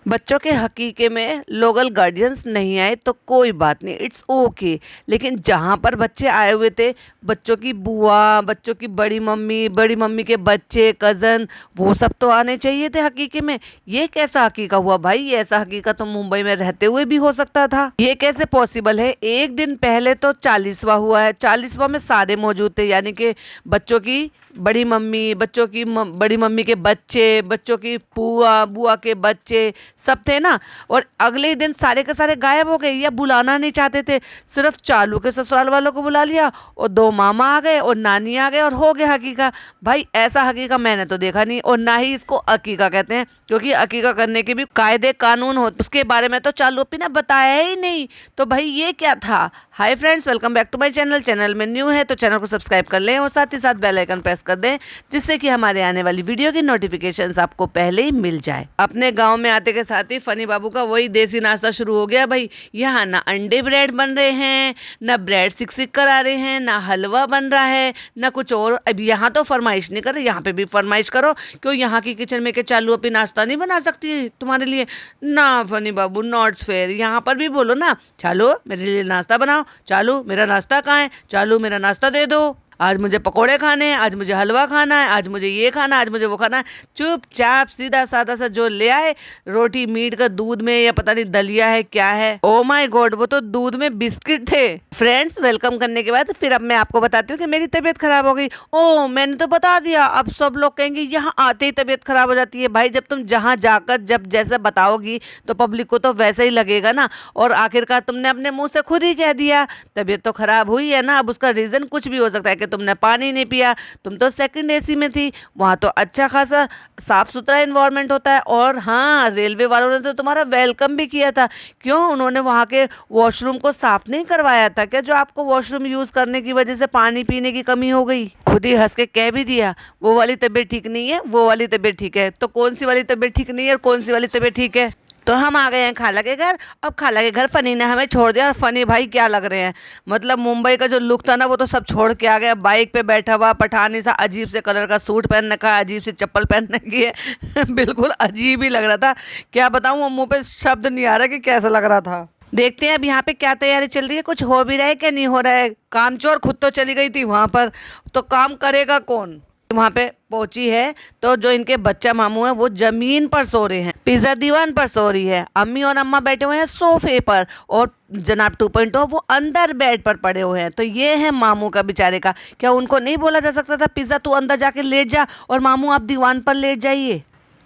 बच्चों के हकीके में लोकल गार्डियंस नहीं आए तो कोई बात नहीं, इट्स ओके। लेकिन जहाँ पर बच्चे आए हुए थे, बच्चों की बुआ, बच्चों की बड़ी मम्मी के बच्चे, कज़न, वो सब तो आने चाहिए थे हकीके में। ये कैसा हकीका हुआ भाई? ये ऐसा हकीका तो मुंबई में रहते हुए भी हो सकता था। ये कैसे पॉसिबल है? एक दिन पहले तो 40वां हुआ है, 40वां में सारे मौजूद थे, यानी कि बच्चों की बड़ी मम्मी, बच्चों की बड़ी मम्मी के बच्चे, बच्चों की बुआ, बुआ के बच्चे, सब थे ना। और अगले ही दिन सारे के सारे गायब हो गए, या बुलाना नहीं चाहते थे। सिर्फ चालू के ससुराल वालों को बुला लिया और दो मामा आ गए और नानी आ गए और हो गया हकीका। भाई ऐसा हकीका मैंने तो देखा नहीं, और ना ही इसको अकीका कहते हैं, क्योंकि अकीका करने के भी कायदे कानून होते, उसके बारे में तो चालू अपनी ने बताया ही नहीं। तो भाई ये क्या था? Hi friends, welcome back to my channel. Channel में न्यू है तो चैनल को सब्सक्राइब कर लें और साथ ही साथ बेल आइकन प्रेस कर दें, जिससे कि हमारे आने वाली वीडियो की नोटिफिकेशंस आपको पहले ही मिल जाए। अपने गांव में आते के साथ ही फनी बाबू का वही देसी नाश्ता शुरू हो गया भाई। यहाँ ना अंडे ब्रेड बन रहे हैं, ना ब्रेड सिक सिक करा रहे हैं, ना हलवा बन रहा है, ना कुछ और। अब यहाँ तो फरमाइश नहीं कर रहे, यहाँ पे भी फरमाइश करो। क्यों यहाँ की किचन में के चालू अपनी नाश्ता नहीं बना सकती तुम्हारे लिए? ना फनी बाबू, नॉट फेयर। यहाँ पर भी बोलो ना, चालू मेरे लिए नाश्ता बनाओ, चालू मेरा नाश्ता कहाँ है, चालू मेरा नाश्ता दे दो। आज मुझे पकोड़े खाने हैं, आज मुझे हलवा खाना है, आज मुझे ये खाना है, आज मुझे वो खाना है। चुपचाप सीधा साधा सा जो ले आए, रोटी मीट का दूध में, या पता नहीं दलिया है क्या है। ओ माय गॉड, वो तो दूध में बिस्किट थे। फ्रेंड्स, वेलकम करने के बाद फिर अब मैं आपको बताती हूँ कि मेरी तबीयत खराब हो गई। ओ मैंने तो बता दिया, अब सब लोग कहेंगे यहाँ आते ही तबीयत खराब हो जाती है। भाई जब तुम जहाँ जाकर जब जैसा बताओगी तो पब्लिक को तो वैसा ही लगेगा ना। और आखिरकार तुमने अपने मुंह से खुद ही कह दिया तबीयत तो खराब हुई है ना। अब उसका रीजन कुछ भी हो सकता है कि तुमने पानी नहीं पिया, तुम तो सेकंड एसी में थी, वहाँ तो अच्छा खासा साफ सुथरा इन्वायरमेंट होता है। और हाँ, रेलवे वालों ने तो तुम्हारा वेलकम भी किया था। क्यों उन्होंने वहाँ के वॉशरूम को साफ नहीं करवाया था क्या, जो आपको वॉशरूम यूज करने की वजह से पानी पीने की कमी हो गई? खुद ही हंस के कह भी दिया वो वाली तबीयत ठीक नहीं है, वो वाली तबीयत ठीक है। तो कौन सी वाली तबीयत ठीक नहीं है और कौन सी वाली तबीयत ठीक है? तो हम आ गए हैं खाला के घर। अब खाला के घर फनी ने हमें छोड़ दिया, और फनी भाई क्या लग रहे हैं, मतलब मुंबई का जो लुक था ना वो तो सब छोड़ के आ गया। बाइक पे बैठा हुआ, पठानी सा अजीब से कलर का सूट पहन रखा है, अजीब सी चप्पल पहन रखी है बिल्कुल अजीब ही लग रहा था। क्या बताऊं, वो मुंह पे शब्द नहीं आ रहा कि कैसा लग रहा था। देखते हैं अब यहाँ पे क्या तैयारी चल रही है, कुछ हो भी रहा है क्या नहीं हो रहा है। कामचोर खुद तो चली गई थी वहां पर, तो काम करेगा कौन? वहां पे पहुंची है तो जो इनके बच्चा मामू है वो जमीन पर सो रहे हैं, पिज्जा दीवान पर सो रही है। अम्मी और अम्मा बैठे हुए हैं सोफे पर, और जनाब 2.0 वो अंदर बेड पर पड़े हुए हैं। तो ये है मामू का बेचारे का। क्या उनको नहीं बोला जा सकता था पिज्जा तू अंदर जाके लेट जा और मामू आप दीवान पर लेट जाइए?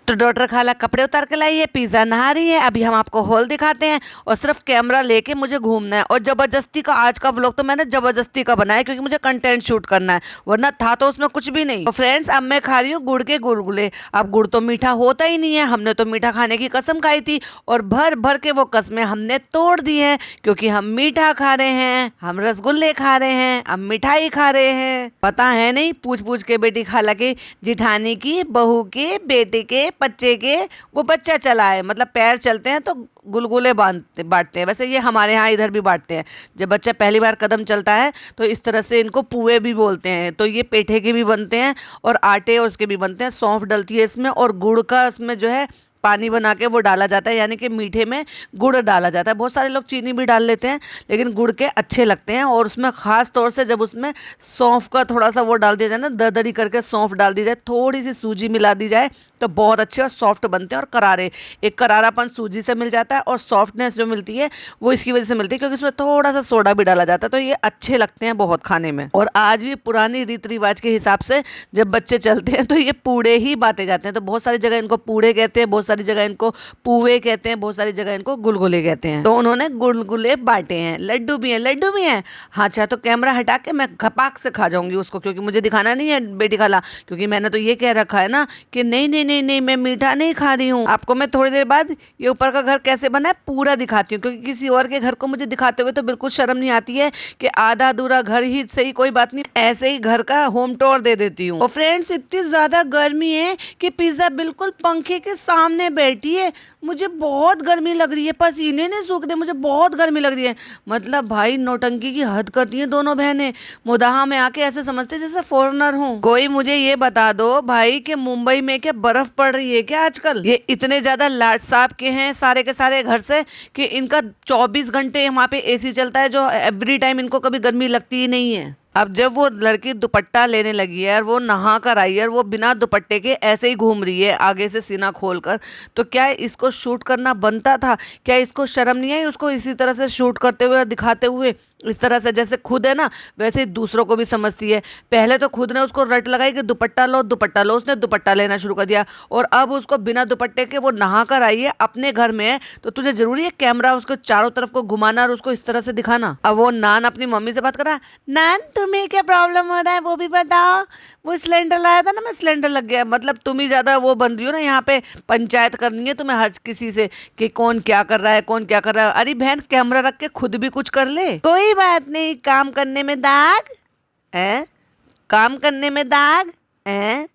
तो डॉक्टर खाला कपड़े उतार के लाई है, पिज्जा नहा रही है। अभी हम आपको हॉल दिखाते हैं, और सिर्फ कैमरा लेके मुझे घूमना है। और जबरदस्ती का आज का व्लॉग तो मैंने जबरदस्ती का बनाया, क्योंकि मुझे कंटेंट शूट करना है, वरना था तो उसमें कुछ भी नहीं। तो फ्रेंड्स, अब मैं खा रही हूँ गुड़ के गुलगुले। अब गुड़ तो मीठा होता ही नहीं है, हमने तो मीठा खाने की कसम खाई थी, और भर भर के वो कस्में हमने तोड़ दी हैं, क्योंकि हम मीठा खा रहे हैं, हम रसगुल्ले खा रहे हैं, हम मिठाई खा रहे हैं। पता है नहीं, पूछ पूछ के बेटी खाला की, जिठानी की, बहू के, बेटे के, बच्चे के, वो बच्चा चला है, मतलब पैर चलते हैं तो गुलगुले बांटते हैं। वैसे ये हमारे यहाँ इधर भी बांटते हैं, जब बच्चा पहली बार कदम चलता है तो इस तरह से इनको पुए भी बोलते हैं। तो ये पेठे के भी बनते हैं और आटे और उसके भी बनते हैं। सौंफ डलती है इसमें, और गुड़ का इसमें जो है पानी बना के वो डाला जाता है, यानी कि मीठे में गुड़ डाला जाता है। बहुत सारे लोग चीनी भी डाल लेते हैं, लेकिन गुड़ के अच्छे लगते हैं। और उसमें ख़ास तौर से जब उसमें सौंफ का थोड़ा सा वो डाल दिया जाए ना, दरदरी करके सौंफ डाल दी जाए, थोड़ी सी सूजी मिला दी जाए, तो बहुत अच्छे और सॉफ्ट बनते हैं और करारे। एक करारापन सूजी से मिल जाता है, और सॉफ्टनेस जो मिलती है वो इसकी वजह से मिलती है, क्योंकि इसमें थोड़ा सा सोडा भी डाला जाता है। तो ये अच्छे लगते हैं बहुत खाने में। और आज भी पुरानी रीति रिवाज के हिसाब से जब बच्चे चलते हैं तो ये पूड़े ही बांटे जाते हैं। तो बहुत सारी जगह इनको पूड़े कहते हैं, बहुत सारी जगह इनको पुए कहते हैं, बहुत सारी जगह इनको गुलगुले कहते हैं। तो उन्होंने गुलगुले बांटे हैं। लड्डू भी हैं, लड्डू भी हैं। हाँ, चाहे तो कैमरा हटा के मैं खपाक से खा जाऊंगी उसको, क्योंकि मुझे दिखाना नहीं है बेटी खाला, क्योंकि मैंने तो ये कह रखा है ना कि नहीं नहीं नहीं नहीं, मैं मीठा नहीं खा रही हूँ। आपको मैं थोड़ी देर बाद ये ऊपर का घर कैसे बना है पूरा दिखाती हूँ, क्योंकि किसी और के घर को मुझे दिखाते हुए तो बिल्कुल शर्म नहीं आती है कि आधा अधूरा घर ही सही, कोई बात नहीं, ऐसे ही घर का होम टूर दे देती हूँ। और फ्रेंड्स, इतनी ज्यादा गर्मी है कि पिज्जा बिल्कुल पंखे के सामने बैठी है। मुझे बहुत गर्मी लग रही है, पसीने नहीं सूख रहे, मुझे बहुत गर्मी लग रही है। मतलब भाई नौटंकी की हद करती हैं दोनों बहनें। मुदाहा में आके ऐसे समझते जैसे फॉरेनर हूँ। कोई मुझे ये बता दो भाई कि मुंबई में क्या बर्फ पड़ रही है क्या आजकल? ये इतने ज्यादा लाट साहब के हैं सारे के सारे घर से कि इनका 24 घंटे वहाँ पे एसी चलता है, जो एवरी टाइम इनको कभी गर्मी लगती ही नहीं है। अब जब वो लड़की दुपट्टा लेने लगी है और वो नहा कर आई है और वो बिना दुपट्टे के ऐसे ही घूम रही है आगे से सीना खोल कर, तो क्या इसको शूट करना बनता था? क्या इसको शर्म नहीं आई उसको इसी तरह से शूट करते हुए और दिखाते हुए? इस तरह से जैसे खुद है ना वैसे ही दूसरों को भी समझती है। पहले तो खुद ने उसको रट लगाई कि दुपट्टा लो दुपट्टा लो, उसने दुपट्टा लेना शुरू कर दिया, और अब उसको बिना दुपट्टे के वो नहा कर आई है, अपने घर में है, तो तुझे जरूरी है कैमरा उसको चारों तरफ को घुमाना और उसको इस तरह से दिखाना? अब वो नान अपनी मम्मी से बात कर रहा है, नान तुम्हें क्या प्रॉब्लम हो रहा है वो भी बताओ, वो सिलेंडर लाया था ना, मैं सिलेंडर लग गया। मतलब तुम ही ज्यादा वो बन रही हो ना, यहाँ पे पंचायत करनी है तुम्हें हर किसी से कि कौन क्या कर रहा है कौन क्या कर रहा है। अरे बहन कैमरा रख के खुद भी कुछ कर ले। कोई बात नहीं, काम करने में दाग है, काम करने में दाग है,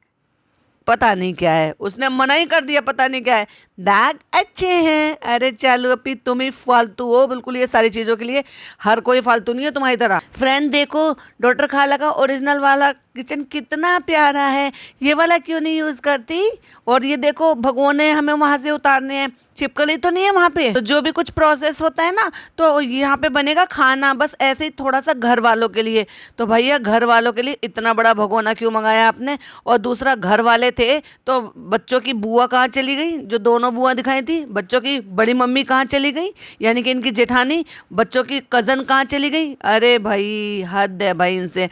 पता नहीं क्या है, उसने मना ही कर दिया, पता नहीं क्या है, दाग अच्छे हैं। अरे चालू अपी तुम ही फालतू हो बिल्कुल ये सारी चीजों के लिए, हर कोई फालतू नहीं है तुम्हारी तरह। फ्रेंड देखो डॉक्टर खाला का ओरिजिनल वाला किचन कितना प्यारा है, ये वाला क्यों नहीं यूज करती? और ये देखो भगोने हमें वहां से उतारने हैं, छिपकली तो नहीं है वहां पे, तो जो भी कुछ प्रोसेस होता है ना तो यहाँ पे बनेगा खाना, बस ऐसे ही थोड़ा सा घर वालों के लिए। तो भैया घर वालों के लिए इतना बड़ा भगोना क्यों मंगाया आपने? और दूसरा घर वाले थे तो बच्चों की बुआ कहाँ चली गई? जो दोनों बुआ दिखाई थी, बच्चों की बड़ी मम्मी कहाँ चली गई यानी कि इनकी जेठानी, बच्चों की कजन कहाँ चली गई? अरे भाई हद है भाई इनसे।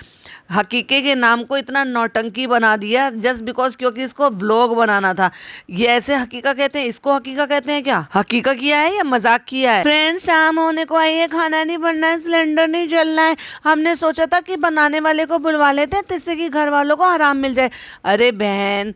हकीके के नाम को इतना नौटंकी बना दिया जस्ट बिकॉज क्योंकि इसको व्लॉग बनाना था। ये ऐसे हकीका कहते हैं, इसको हकीका कहते हैं क्या? हकीका किया है या मजाक किया है? फ्रेंड शाम होने को आई है, खाना नहीं बनना है, सिलेंडर नहीं जलना है, हमने सोचा था कि बनाने वाले को बुलवा लेते हैं जिससे कि घर वालों को आराम मिल जाए। अरे बहन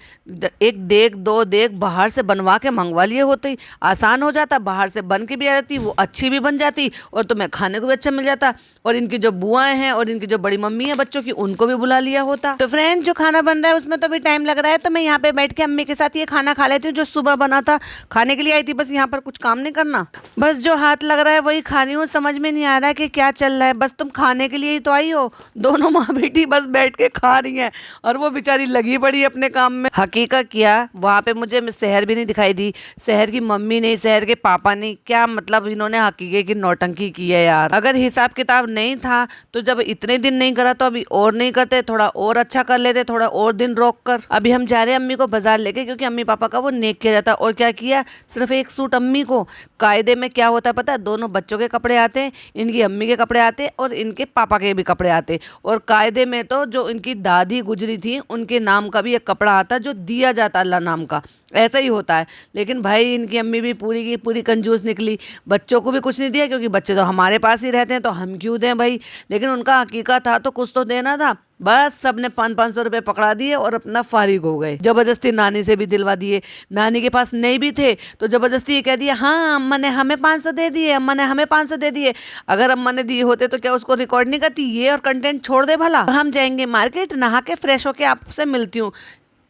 एक देख दो देख बाहर से बनवा के मंगवा लिए होते, आसान हो जाता, बाहर से बन के भी आ जाती, वो अच्छी भी बन जाती और तुम्हें खाने को भी अच्छा मिल जाता। और इनकी जो बुआएं हैं और इनकी जो बड़ी मम्मी है बच्चों की, उनको भी बुला लिया होता। तो फ्रेंड जो खाना बन रहा है उसमें तो भी टाइम लग रहा है, तो मैं यहाँ पे बैठ के अम्मी के साथ ये खाना खा लेती हूँ जो सुबह बना था। खाने के लिए आई थी, बस यहाँ पर कुछ काम नहीं करना, बस जो हाथ लग रहा है वही खा रही हूँ। समझ में नहीं आ रहा है कि क्या चल रहा है, बस तुम खाने के लिए ही तो आई हो। दोनों माँ बेटी बस बैठ के खा रही हैं और वो बेचारी लगी पड़ी है अपने काम में। हकीकत किया वहाँ पे मुझे शहर भी नहीं दिखाई दी, शहर की मम्मी नहीं, शहर के पापा नहीं, क्या मतलब इन्होंने हकीके की नौटंकी की है यार। अगर हिसाब किताब नहीं था तो जब इतने दिन नहीं करा तो अभी और नहीं करते, थोड़ा और अच्छा कर लेते, थोड़ा और दिन रोक कर। अभी हम जा रहे हैं अम्मी को बाजार लेके क्योंकि अम्मी पापा का वो नेक किया जाता। और क्या किया, सिर्फ एक सूट अम्मी को। कायदे में क्या होता है पता है, दोनों बच्चों के कपड़े आते हैं, इनकी अम्मी के कपड़े आते और इनके पापा के भी कपड़े आते। और कायदे में तो जो इनकी दादी गुजरी थी उनके नाम का भी एक कपड़ा आता जो दिया जाता अल्लाह नाम का, ऐसा ही होता है। लेकिन भाई इनकी अम्मी भी पूरी की पूरी कंजूस निकली, बच्चों को भी कुछ नहीं दिया क्योंकि बच्चे तो हमारे पास ही रहते हैं तो हम क्यों दें भाई। लेकिन उनका हकीकत था तो कुछ तो देना था, बस सबने 500-500 रुपए पकड़ा दिए और अपना फारिग हो गए। जबरदस्ती नानी से भी दिलवा दिए, नानी के पास नहीं भी थे तो जबरदस्ती ये कह दिया हाँ अम्मा ने हमें 500 दे दिए, अम्मा ने हमें 500 दे दिए। अगर अम्मा ने दिए होते तो क्या उसको रिकॉर्ड नहीं करती ये और कंटेंट छोड़ दे भला। हम जाएंगे मार्केट, नहा के फ्रेश होके आपसे मिलती हूँ।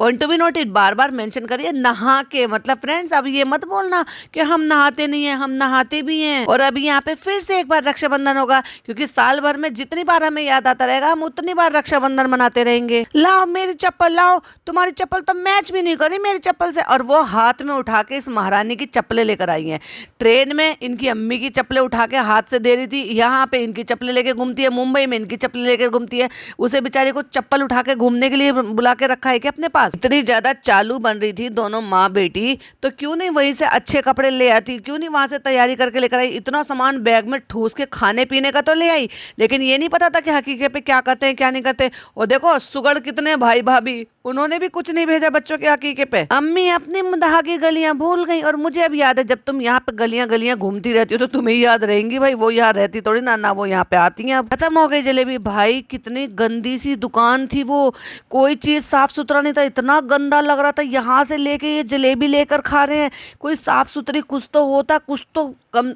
Point to be noted, bar bar mention करिए नहा के, मतलब फ्रेंड्स अब ये मत बोलना कि हम नहाते नहीं हैं, हम नहाते भी हैं। और अभी यहाँ पे फिर से एक बार रक्षाबंधन होगा क्योंकि साल भर में जितनी बार हमें याद आता रहेगा हम उतनी बार रक्षाबंधन मनाते रहेंगे। लाओ मेरी चप्पल लाओ, तुम्हारी चप्पल तो मैच भी नहीं करी मेरी चप्पल से। और वो हाथ में उठा के इस महारानी की चप्पलें लेकर आई हैं। ट्रेन में इनकी अम्मी की चप्पलें उठा के हाथ से दे रही थी, यहाँ पे इनकी चप्पलें लेके घूमती है, मुंबई में इनकी चप्पलें लेकर घूमती है। उसे बेचारे को चप्पल उठा के घूमने के लिए बुला के रखा है कि अपने पास। इतनी ज्यादा चालू बन रही थी दोनों माँ बेटी तो क्यों नहीं वहीं से अच्छे कपड़े ले आती, क्यों नहीं वहां से तैयारी करके लेकर आई। इतना सामान बैग में ठूस के खाने पीने का तो ले आई, लेकिन ये नहीं पता था कि हकीकत पे क्या करते हैं क्या नहीं करते। और देखो सुगड़ कितने भाई भाभी, उन्होंने भी कुछ नहीं भेजा बच्चों के हकीके पे। अम्मी अपनी मुदाहा की गलियां भूल गई और मुझे अब याद है जब तुम यहाँ पे गलियां गलियां घूमती रहती हो तो तुम्हें याद रहेंगी भाई, वो यहाँ रहती थोड़ी ना, ना वो यहाँ पे आती हैं। अब खत्म हो गई जलेबी। भाई कितनी गंदी सी दुकान थी वो, कोई चीज साफ सुथरा नहीं था, इतना गंदा लग रहा था। यहाँ से लेके ये जलेबी लेकर खा रहे हैं, कोई साफ सुथरी कुछ तो होता, कुछ तो कम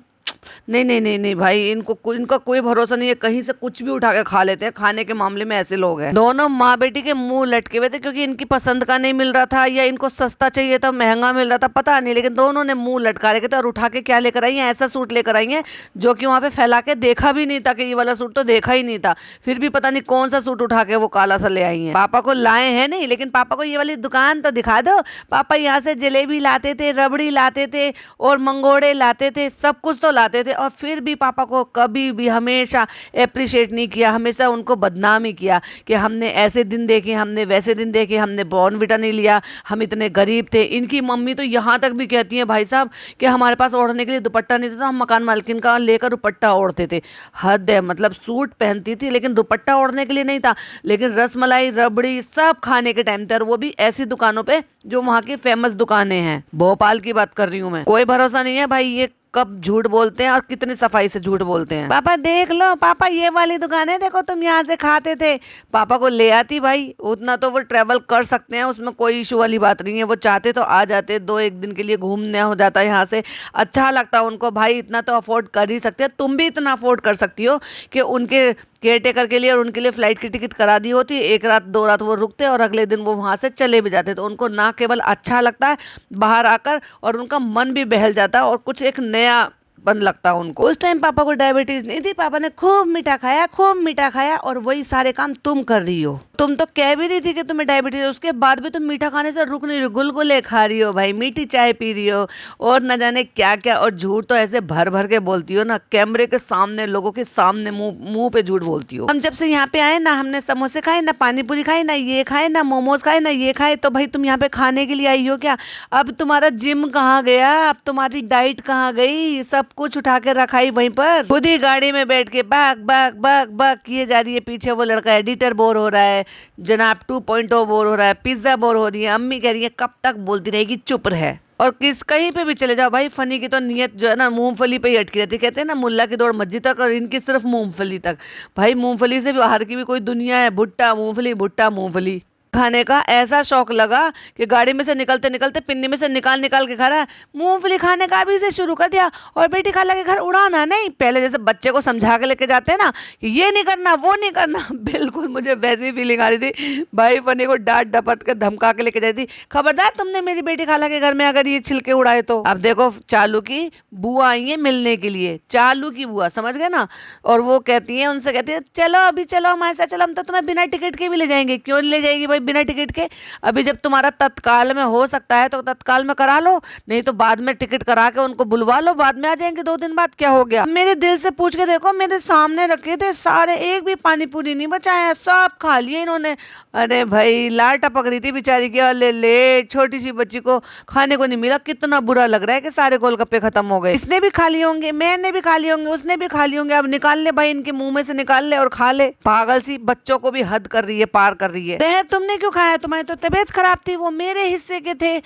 नहीं नहीं नहीं नहीं भाई, इनका कोई भरोसा नहीं है, कहीं से कुछ भी उठा के खा लेते हैं। खाने के मामले में ऐसे लोग हैं। दोनों माँ बेटी के मुंह लटके हुए थे, क्योंकि इनकी पसंद का नहीं मिल रहा था या इनको सस्ता चाहिए था, महंगा मिल रहा था, पता नहीं, लेकिन दोनों ने मुंह लटका रखे थे। और उठा के क्या लेकर आई है, ऐसा सूट लेकर आई है जो कि वहां पे फैला के देखा भी नहीं था, कि ये वाला सूट तो देखा ही नहीं था, फिर भी पता नहीं कौन सा सूट उठा के वो काला सा ले आई है। पापा को लाए हैं नहीं, लेकिन पापा को ये वाली दुकान तो दिखा दो। पापा यहाँ से जलेबी लाते थे, रबड़ी लाते थे और मंगोड़े लाते थे, सब कुछ तो लाते थे, और फिर भी पापा को कभी भी हमेशा अप्रिशिएट नहीं किया, हमेशा उनको बदनाम ही किया कि हमने ऐसे दिन देखे, हमने वैसे दिन देखे, हमने बॉर्नविटा नहीं लिया, हम इतने गरीब थे। इनकी मम्मी तो यहाँ तक भी कहती है भाई साहब कि हमारे पास ओढ़ने के लिए दुपट्टा नहीं था, तो हम मकान मालकिन का लेकर दुपट्टा ओढ़ते थे। हद है, मतलब सूट पहनती थी लेकिन दुपट्टा ओढ़ने के लिए नहीं था। लेकिन रसमलाई, रबड़ी सब खाने के टाइम थे, और वो भी ऐसी दुकानों पे जो वहाँ की फेमस दुकानें हैं। भोपाल की बात कर रही हूँ मैं। कोई भरोसा नहीं है भाई, ये कब झूठ बोलते हैं और कितनी सफाई से झूठ बोलते हैं। पापा देख लो, पापा ये वाली दुकान है, देखो तुम यहाँ से खाते थे। पापा को ले आती भाई, उतना तो वो ट्रेवल कर सकते हैं, उसमें कोई इशू वाली बात नहीं है। वो चाहते तो आ जाते, 2-1 दिन के लिए घूमने हो जाता यहाँ से, अच्छा लगता उनको। भाई इतना तो अफोर्ड कर ही सकते हैं, तुम भी इतना अफोर्ड कर सकती हो कि उनके केयर टेकर के लिए और उनके लिए फ्लाइट की टिकट करा दी होती, 1 रात 2 रात वो रुकते और अगले दिन वो वहाँ से चले भी जाते। तो उनको ना केवल अच्छा लगता है बाहर आकर, और उनका मन भी बहल जाता है और कुछ एक नया बन लगता है उनको। उस टाइम पापा को डायबिटीज नहीं थी, पापा ने खूब मीठा खाया, खूब मीठा खाया, और वही सारे काम तुम कर रही हो। तुम तो कह भी रही थी कि तुम्हें डायबिटीज है, उसके बाद भी तुम मीठा खाने से रुक नहीं रही हो, गुलगुले खा रही हो भाई, मीठी चाय पी रही हो और न जाने क्या क्या। और झूठ तो ऐसे भर भर के बोलती हो ना, कैमरे के सामने, लोगों के सामने, मुंह पे झूठ बोलती हो। हम जब से यहाँ पे आए ना, हमने समोसे खाए ना, पानी पूरी खाई ना, ये खाए ना, मोमोज खाए ना, ये खाए। तो भाई तुम यहाँ पे खाने के लिए आई हो क्या? अब तुम्हारा जिम कहाँ गया, अब तुम्हारी डाइट कहाँ गई? सब कुछ उठा के रखाई वहीं पर, खुद ही गाड़ी में बैठ के बाग बाग बाग बाग किए जा रही है। पीछे वो लड़का एडिटर बोर हो रहा है, जनाब 2.0 बोर हो रहा है, पिज्जा बोर हो रही है, अम्मी कह रही है कब तक बोलती रहेगी, चुप रहे। और कहीं पे भी चले जाओ भाई, फनी की तो नियत जो है ना मूंगफली पे ही अटकी रहती है। कहते हैं ना, मुल्ला की दौड़ मस्जिद तक और इनकी सिर्फ मूंगफली तक। भाई मूंगफली से भी बाहर की भी कोई दुनिया है, भुट्टा मूंगफली, भुट्टा मूंगफली खाने का ऐसा शौक लगा कि गाड़ी में से निकलते निकलते पिन्नी में से निकाल निकाल के खा रहा है। मूंगफली खाने का अभी से शुरू कर दिया। और बेटी खाला के घर उड़ाना नहीं, पहले जैसे बच्चे को समझा के लेके जाते हैं ना कि ये नहीं करना, वो नहीं करना, बिल्कुल मुझे वैसी फीलिंग आ रही थी भाई। फनी को डांट डपट के धमका के लेके जाती, खबरदार तुमने मेरी बेटी खाला के घर में अगर ये छिलके उड़ाए तो। अब देखो चालू की बुआ आई है मिलने के लिए, चालू की बुआ, समझ गए ना। और वो कहती है, उनसे कहती है चलो अभी चलो हमारे साथ, चलो हम तो तुम्हें बिना टिकट के भी ले जाएंगे। क्यों ले जाएगी भाई बिना टिकट के? अभी जब तुम्हारा तत्काल में हो सकता है तो तत्काल में करा लो, नहीं तो बाद में टिकट करा के उनको बुलवा लो, बाद में आ जाएंगे 2 दिन बाद, क्या हो गया? मेरे दिल से पूछ के देखो, मेरे सामने रखे थे सारे, एक भी पानी पूरी नहीं बचाया, सब खा लिए इन्होंने। अरे भाई लार टपक रही थी बेचारी की, ले ले छोटी सी बच्ची को खाने को नहीं मिला, कितना बुरा लग रहा है कि सारे गोलगप्पे खत्म हो गए। इसने भी खा लिए होंगे, मैंने भी खा लिए होंगे, उसने भी खा लिए होंगे, अब निकाल ले भाई, इनके मुंह में से निकाल ले और खा ले। पागल सी बच्चों को भी हद कर रही है, पार कर रही है। जहर तुमने क्यों खाया? तुम्हारी तो तबीयत खराब थी, वो मेरे हिस्से के थे।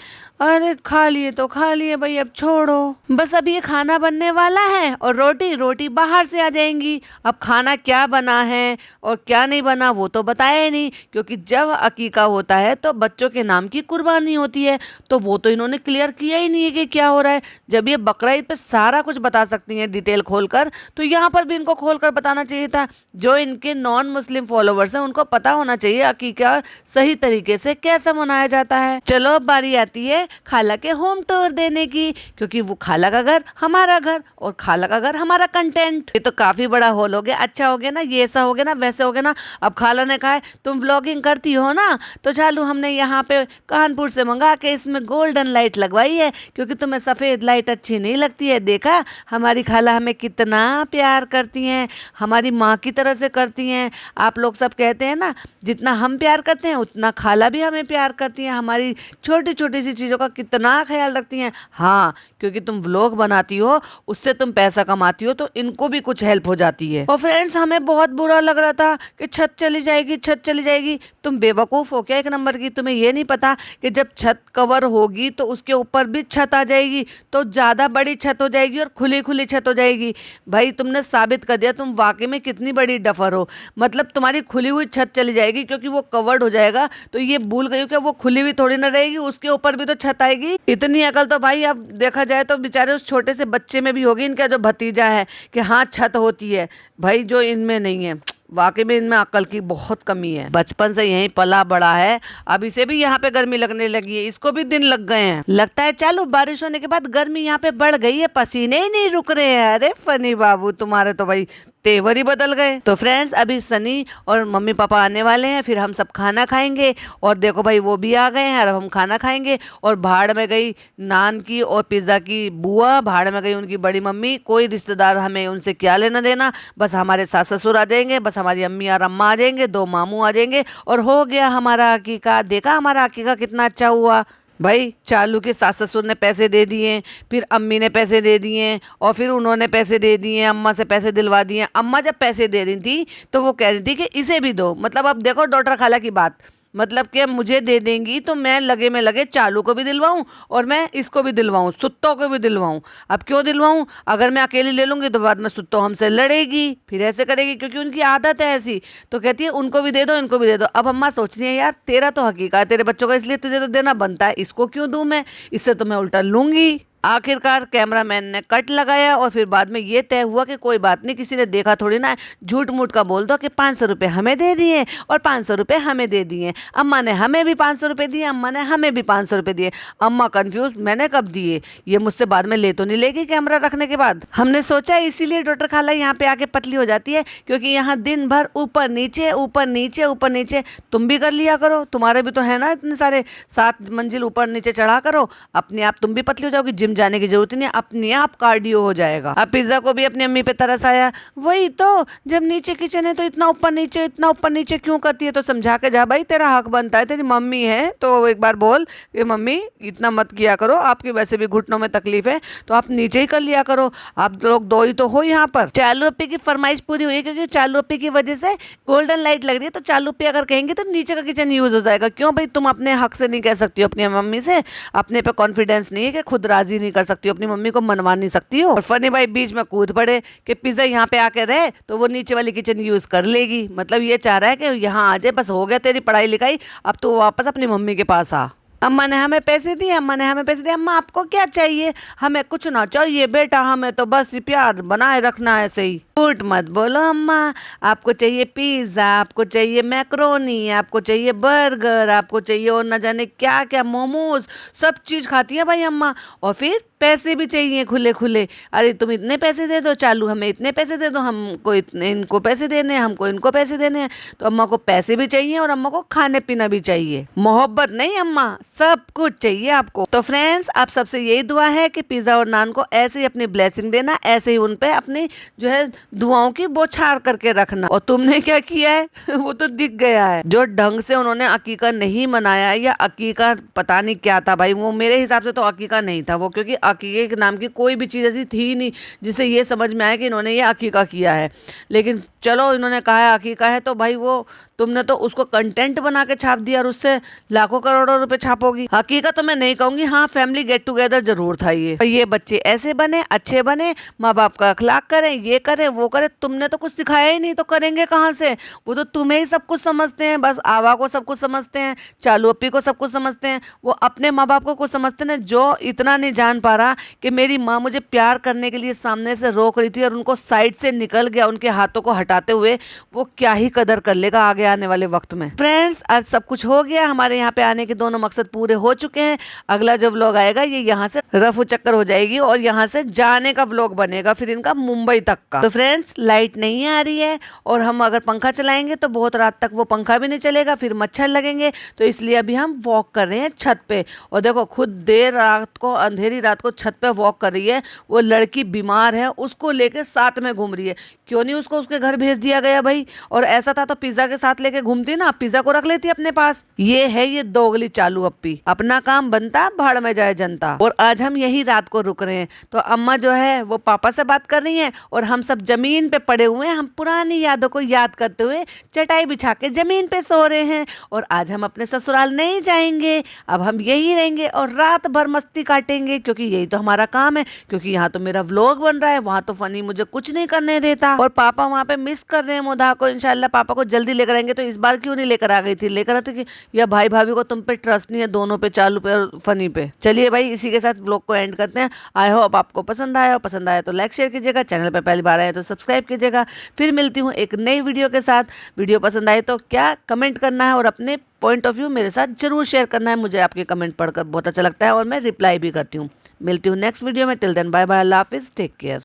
अरे खा लिए तो खा लिए भाई, अब छोड़ो। बस अब ये खाना बनने वाला है और रोटी बाहर से आ जाएंगी। अब खाना क्या बना है और क्या नहीं बना वो तो बताया ही नहीं, क्योंकि जब अकीका होता है तो बच्चों के नाम की कुर्बानी होती है, तो वो तो इन्होंने क्लियर किया ही नहीं है कि क्या हो रहा है। जब ये बकरा ईद पे सारा कुछ बता सकती हैं डिटेल खोलकर, तो यहाँ पर भी इनको खोलकर बताना चाहिए था। जो इनके नॉन मुस्लिम फॉलोवर्स हैं उनको पता होना चाहिए अकीका सही तरीके से कैसा मनाया जाता है। चलो अब बारी आती है खाला के होम टूर देने की, क्योंकि वो खाला का घर हमारा घर और खाला का घर हमारा कंटेंट। ये तो काफी बड़ा हॉल हो गया, अच्छा हो गया ना, ये ऐसा हो गया ना, वैसे हो गया ना। अब खाला ने कहा है तुम व्लॉगिंग करती हो ना, तो चालू हमने यहाँ पे कानपुर से मंगा के इसमें गोल्डन लाइट लगवाई है, क्योंकि तुम्हें सफेद लाइट अच्छी नहीं लगती है। देखा हमारी खाला हमें कितना प्यार करती हैं, हमारी माँ की तरह से करती हैं। आप लोग सब कहते हैं ना जितना हम प्यार करते हैं उतना खाला भी हमें प्यार करती हैं, हमारी छोटी छोटी सी चीज़ों का कितना ख्याल रखती हैं। हाँ, क्योंकि तुम व्लॉग बनाती हो, उससे तुम पैसा कमाती हो, तो इनको भी कुछ हेल्प हो जाती है। और फ्रेंड्स हमें बहुत बुरा लग रहा था कि छत चली जाएगी, छत चली जाएगी। तुम बेवकूफ़ हो क्या 1 नंबर की? तुम्हें ये नहीं पता कि जब छत कवर होगी तो उसके ऊपर भी छत आ जाएगी, तो ज़्यादा बड़ी छत हो जाएगी और खुली खुली छत हो जाएगी। भाई तुमने साबित कर दिया तुम वाकई में कितनी बड़ी डफर हो। मतलब तुम्हारी खुली हुई छत चली जाएगी क्योंकि वो कवर्ड हो जाएगा जाएगा तो ये भूल गई कि वो खुली हुई थोड़ी ना रहेगी, उसके ऊपर भी तो छत आएगी। इतनी अकल तो भाई अब देखा जाए तो बेचारे उस छोटे से बच्चे में भी होगी, इनका जो भतीजा है, कि हाँ छत होती है भाई, जो इनमें नहीं है। वाकई में इनमें अक्ल की बहुत कमी है। बचपन से यहीं पला बड़ा है, अब इसे भी यहाँ पे गर्मी लगने लगी है, इसको भी दिन लग गए हैं। लगता है चालू बारिश होने के बाद गर्मी यहाँ पे बढ़ गई है, पसीने ही नहीं रुक रहे हैं। अरे फनी बाबू तुम्हारे तो भाई तेवर ही बदल गए। तो फ्रेंड्स अभी सनी और मम्मी पापा आने वाले हैं, फिर हम सब खाना खाएंगे। और देखो भाई वो भी आ गए हैं, अब हम खाना खाएंगे। और भाड़ में गई नान की और पिज्ज़ा की बुआ, भाड़ में गई उनकी बड़ी मम्मी। कोई रिश्तेदार हमें उनसे क्या लेना देना, बस हमारे सास ससुर आ जाएंगे, बस हमारी अम्मी और अम्मा आ जाएंगे, 2 मामू आ जाएंगे और हो गया हमारा अकीका। देखा हमारा अकीका कितना अच्छा हुआ भाई। चालू के सास ससुर ने पैसे दे दिए, फिर अम्मी ने पैसे दे दिए, और फिर उन्होंने पैसे दे दिए, अम्मा से पैसे दिलवा दिए। अम्मा जब पैसे दे रही थी तो वो कह रही थी कि इसे भी दो, मतलब अब देखो डॉक्टर खाला की बात, मतलब कि मुझे दे देंगी तो मैं लगे में लगे चालू को भी दिलवाऊं और मैं इसको भी दिलवाऊं, सुत्तों को भी दिलवाऊं। अब क्यों दिलवाऊं, अगर मैं अकेली ले लूंगी तो बाद में सुत्तो हमसे लड़ेगी, फिर ऐसे करेगी क्योंकि उनकी आदत है ऐसी। तो कहती है उनको भी दे दो, इनको भी दे दो। अब अम्मा सोच रही है यार तेरा तो हकीका है तेरे बच्चों का, इसलिए तुझे तो देना बनता है, इसको क्यों दूं मैं, इससे तो मैं उल्टा लूंगी। आखिरकार कैमरामैन ने कट लगाया और फिर बाद में ये तय हुआ कि कोई बात नहीं, किसी ने देखा थोड़ी ना, झूठ मूठ का बोल दो कि 500 रुपये हमें दे दिए और 500 रुपये हमें दे दिए। अम्मा ने हमें भी 500 रुपये दिए, अम्मा ने हमें भी 500 रुपये दिए। अम्मा कंफ्यूज, मैंने कब दिए, ये मुझसे बाद में ले तो नहीं लेगी कैमरा रखने के बाद। हमने सोचा इसीलिए डॉक्टर खाला यहाँ पे आके पतली हो जाती है, क्योंकि यहाँ दिन भर ऊपर नीचे ऊपर नीचे ऊपर नीचे। तुम भी कर लिया करो, तुम्हारे भी तो है ना इतने सारे 7 मंजिल ऊपर नीचे चढ़ा करो, अपने आप तुम भी पतली हो जाओगी, जिम जाने की जरूरत नहीं, अपने आप कार्डियो हो जाएगा। अब पिज्जा को भी अपनी अम्मी पे तरस आया, वही तो जब नीचे किचन है तो इतना ऊपर नीचे क्यों करती है, तो समझा के जा भाई, तेरा हक बनता है, तेरी मम्मी है तो एक बार बोल कि मम्मी इतना मत किया करो, आपकी वैसे भी घुटनों में तकलीफ है तो आप नीचे ही कर लिया करो, आप लोग 2 ही तो हो यहाँ पर। चालू अप्पी की फरमाइश पूरी हुई, क्योंकि चालू अप्पी की वजह से गोल्डन लाइट लग रही है, तो चालू अप्पी अगर कहेंगे तो नीचे का किचन यूज हो जाएगा। क्यों भाई, तुम अपने हक से नहीं कह सकती हो अपनी मम्मी से, अपने पे कॉन्फिडेंस नहीं है कि खुद राजी नहीं कर सकती हो, अपनी मम्मी को मनवा नहीं सकती हो। और फनी भाई बीच में कूद पड़े कि पिज्जा यहाँ पे आके रहे तो वो नीचे वाली किचन यूज कर लेगी, मतलब ये चाह रहा है कि यहाँ आ जाए, बस हो गया तेरी पढ़ाई लिखाई, अब तो वापस अपनी मम्मी के पास आ। अम्मा ने हमें पैसे दिए, अम्मा ने हमें पैसे दिए। अम्मा आपको क्या चाहिए, हमें कुछ ना चाहिए बेटा, हमें तो बस प्यार बनाए रखना है, ऐसे ही। झूठ मत बोलो अम्मा, आपको चाहिए पिज्ज़ा, आपको चाहिए मैक्रोनी, आपको चाहिए बर्गर, आपको चाहिए और न जाने क्या क्या, मोमोज, सब चीज़ खाती है भाई अम्मा। और फिर पैसे भी चाहिए खुले खुले, अरे तुम इतने पैसे दे दो, चालू हमें इतने पैसे दे दो, हमको इतने, इनको पैसे देने हैं, हमको इनको पैसे देने हैं। तो अम्मा को पैसे भी चाहिए और अम्मा को खाने पीना भी चाहिए, मोहब्बत नहीं अम्मा, सब कुछ चाहिए आपको। तो फ्रेंड्स आप सबसे यही दुआ है कि पिज़्ज़ा और नान को ऐसे ही अपनी ब्लेसिंग देना, ऐसे ही उन पे अपनी जो है दुआओं की बौछार करके रखना। और तुमने क्या किया है वो तो दिख गया है, जो ढंग से उन्होंने अकीका नहीं मनाया, या अकीका पता नहीं क्या था भाई, वो मेरे हिसाब से तो अकीका नहीं था वो, क्योंकि अकीके के नाम की कोई भी चीज़ ऐसी थी नहीं जिससे ये समझ में आया कि इन्होंने ये अकीका किया है। लेकिन चलो इन्होंने कहा है अकीका है तो भाई वो तुमने तो उसको कंटेंट बना के छाप दिया और उससे लाखों करोड़ों रुपए छापोगी। हकीकत तो मैं नहीं कहूंगी, हाँ फैमिली गेट टुगेदर जरूर था ये बच्चे ऐसे बने, अच्छे बने, माँ बाप का अखलाक करें, ये करें वो करें। तुमने तो कुछ सिखाया ही नहीं तो करेंगे कहाँ से, वो तो तुम्हें ही सब कुछ समझते हैं, बस आवा को सब कुछ समझते हैं, चालू अप्पी को सब कुछ समझते हैं, वो अपने माँ बाप को कुछ समझते हैं। जो इतना नहीं जान पा रहा कि मेरी माँ मुझे प्यार करने के लिए सामने से रोक रही थी और उनको साइड से निकल गया उनके हाथों को हटाते हुए, वो क्या ही कदर कर लेगा आगे आने वाले वक्त में। फ्रेंड्स आज सब कुछ हो गया, हमारे यहाँ पे आने के दोनों मकसद पूरे हो चुके हैं। अगला जो व्लॉग आएगा ये यहाँ से रफू चक्कर हो जाएगी और यहाँ से जाने का व्लॉग बनेगा फिर इनका मुंबई तक का। तो फ्रेंड्स लाइट नहीं आ रही है और हम अगर पंखा चलाएंगे तो बहुत रात तक वो पंखा भी नहीं चलेगा, फिर मच्छर लगेंगे, तो इसलिए अभी हम वॉक कर रहे हैं छत पे। और देखो खुद देर रात को, अंधेरी रात को छत पे वॉक कर रही है। वो लड़की बीमार है, उसको लेके साथ में घूम रही है। क्यों नहीं उसको उसके घर भेज दिया गया भाई, और ऐसा था तो पिज्जा के साथ लेके घूमती ना, पिज्जा को रख लेती अपने पास। ये है ये दोगली चालू अप्पी, अपना काम बनता भाड़ में जाए जनता। और आज हम यही रात को रुक रहे हैं, तो अम्मा जो है वो पापा से बात कर रही हैं और हम सब जमीन पे पड़े हुए हैं। हम पुरानी यादों को याद करते हुए चटाई बिछा के जमीन पे सो रहे हैं। और आज हम अपने ससुराल नहीं जाएंगे, अब हम यही रहेंगे और रात भर मस्ती काटेंगे, क्योंकि यही तो हमारा काम है। क्योंकि यहाँ तो मेरा व्लॉग बन रहा है, वहाँ तो फनी मुझे कुछ नहीं करने देता और पापा वहाँ पे मिस कर रहे हैं मोदा को। इंशाल्लाह पापा को जल्दी लेकर आएंगे। तो इस बार क्यों नहीं लेकर आ गई थी? लेकर आते कि या भाई भाभी को तुम पे ट्रस्ट नहीं है, दोनों पे, चालू पे और फनी पे। चलिए भाई, इसी के साथ व्लॉग को एंड करते हैं। आई होप आपको पसंद आया हो। पसंद आया तो लाइक शेयर कीजिएगा, चैनल पर पहली बार आए तो सब्सक्राइब कीजिएगा। फिर मिलती हूँ एक नई वीडियो के साथ। वीडियो पसंद आए तो क्या कमेंट करना है और अपने पॉइंट ऑफ व्यू मेरे साथ जरूर शेयर करना है। मुझे आपके कमेंट पढ़कर बहुत अच्छा लगता है और मैं रिप्लाई भी करती हूँ। मिलती हूँ नेक्स्ट वीडियो में। टिल देन बाय बाय, अल्लाह हाफिज़, टेक केयर।